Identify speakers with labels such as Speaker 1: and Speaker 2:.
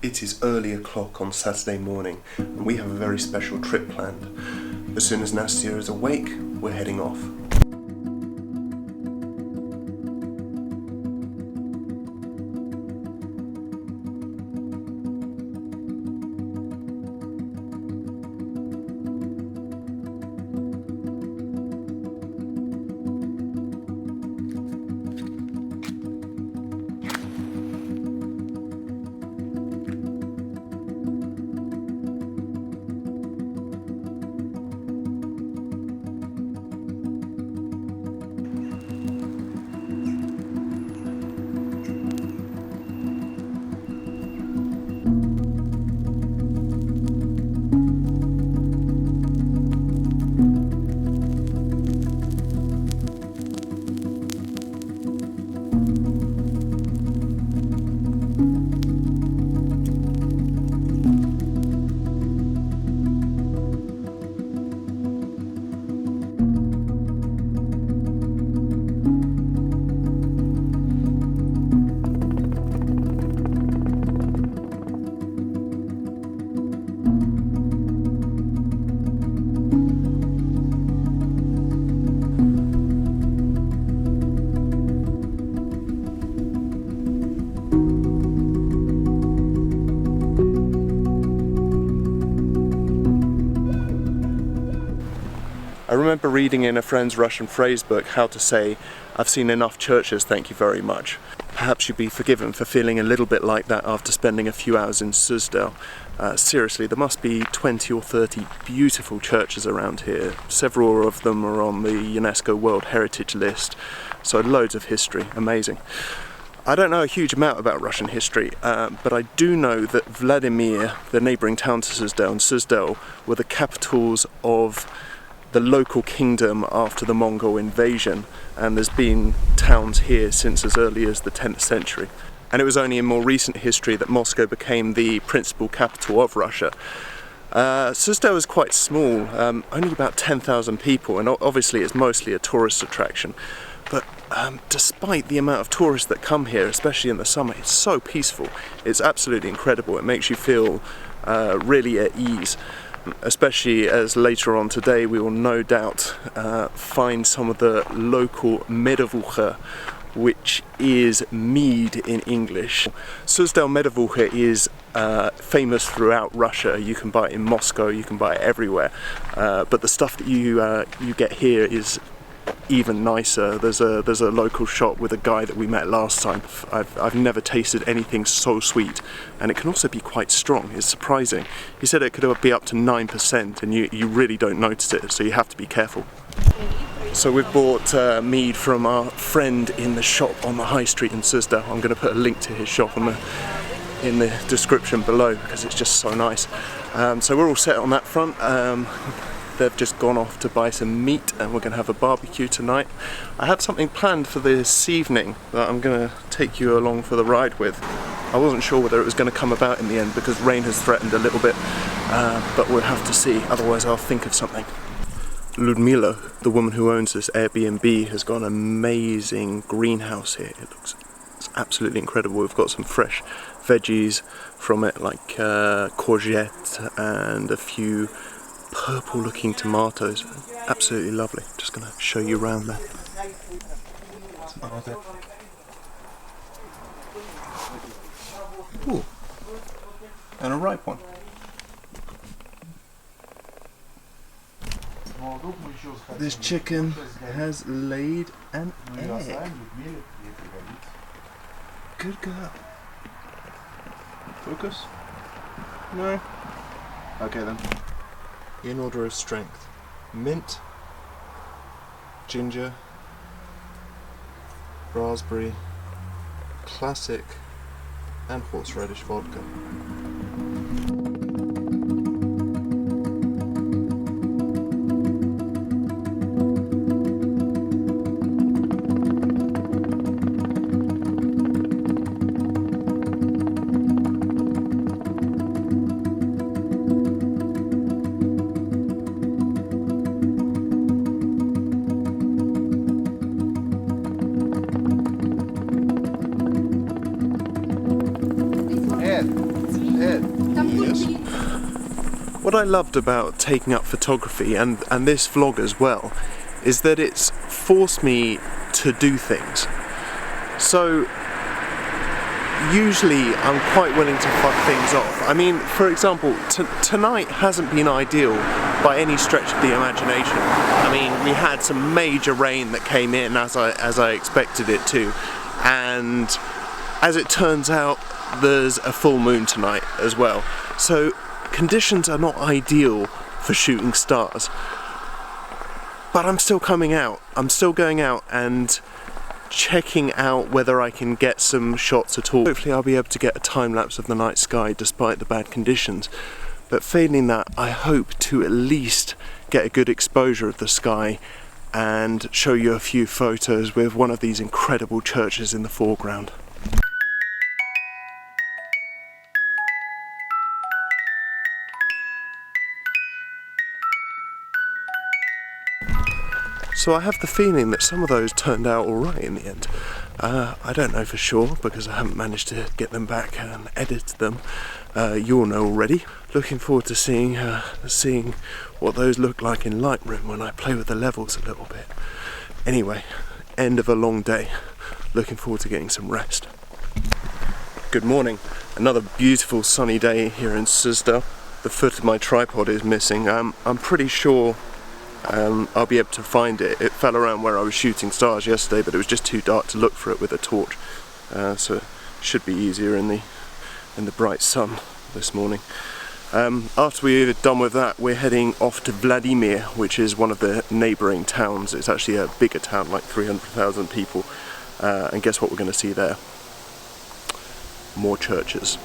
Speaker 1: It is early o'clock on Saturday morning, and we have a very special trip planned. As soon as Nastya is awake, we're heading off. I remember reading in a friend's Russian phrase book how to say, "I've seen enough churches, thank you very much." Perhaps you'd be forgiven for feeling a little bit like that after spending a few hours in Suzdal. Seriously, there must be 20 or 30 beautiful churches around here. Several of them are on the UNESCO World Heritage List, so loads of history, amazing. I don't know a huge amount about Russian history, but I do know that Vladimir, the neighbouring town to Suzdal, and Suzdal were the capitals of the local kingdom after the Mongol invasion, and there's been towns here since as early as the 10th century. And it was only in more recent history that Moscow became the principal capital of Russia. Suzdal is quite small, only about 10,000 people, and obviously it's mostly a tourist attraction. But despite the amount of tourists that come here, especially in the summer, it's so peaceful. It's absolutely incredible. It makes you feel really at ease. Especially as later on today we will no doubt find some of the local medovukha, which is mead in English. Suzdal medovukha is famous throughout Russia. You can buy it in Moscow, you can buy it everywhere, but the stuff that you get here is even nicer. There's a local shop with a guy that we met last time. I've never tasted anything so sweet, and it can also be quite strong. It's surprising. He said it could be up to 9%, and you really don't notice it, so you have to be careful. So we've bought mead from our friend in the shop on the high street in Suzdal. I'm going to put a link to his shop in the description below because it's just so nice. So we're all set on that front. They've just gone off to buy some meat, and we're going to have a barbecue tonight. I had something planned for this evening that I'm going to take you along for the ride with. I wasn't sure whether it was going to come about in the end because rain has threatened a little bit, but we'll have to see, otherwise I'll think of something. Ludmila, the woman who owns this Airbnb, has got an amazing greenhouse here. It's absolutely incredible. We've got some fresh veggies from it, like courgette and a few purple looking tomatoes. Absolutely lovely. Just going to show you around there. Ooh. And a ripe one. This chicken has laid an egg. Good girl. Focus? No? Okay then. In order of strength: mint, ginger, raspberry, classic, and horseradish vodka. stars. What I loved about taking up photography, and this vlog as well, is that it's forced me to do things. So usually I'm quite willing to fuck things off. I mean, for example, tonight hasn't been ideal by any stretch of the imagination. I mean, we had some major rain that came in as I expected it to, and as it turns out, there's a full moon tonight as well. So conditions are not ideal for shooting stars. But I'm still coming out. I'm still going out and checking out whether I can get some shots at all. Hopefully I'll be able to get a time lapse of the night sky despite the bad conditions. But failing that, I hope to at least get a good exposure of the sky and show you a few photos with one of these incredible churches in the foreground. So I have the feeling that some of those turned out alright in the end. I don't know for sure because I haven't managed to get them back and edit them. You'll know already. Looking forward to seeing what those look like in Lightroom when I play with the levels a little bit. Anyway, end of a long day. Looking forward to getting some rest. Good morning. Another beautiful sunny day here in Suzdal. The foot of my tripod is missing. I'm pretty sure I'll be able to find it. It fell around where I was shooting stars yesterday, but it was just too dark to look for it with a torch. So it should be easier in the bright sun this morning. After we're done with that, we're heading off to Vladimir, which is one of the neighbouring towns. It's actually a bigger town, like 300,000 people. And guess what we're going to see there? More churches.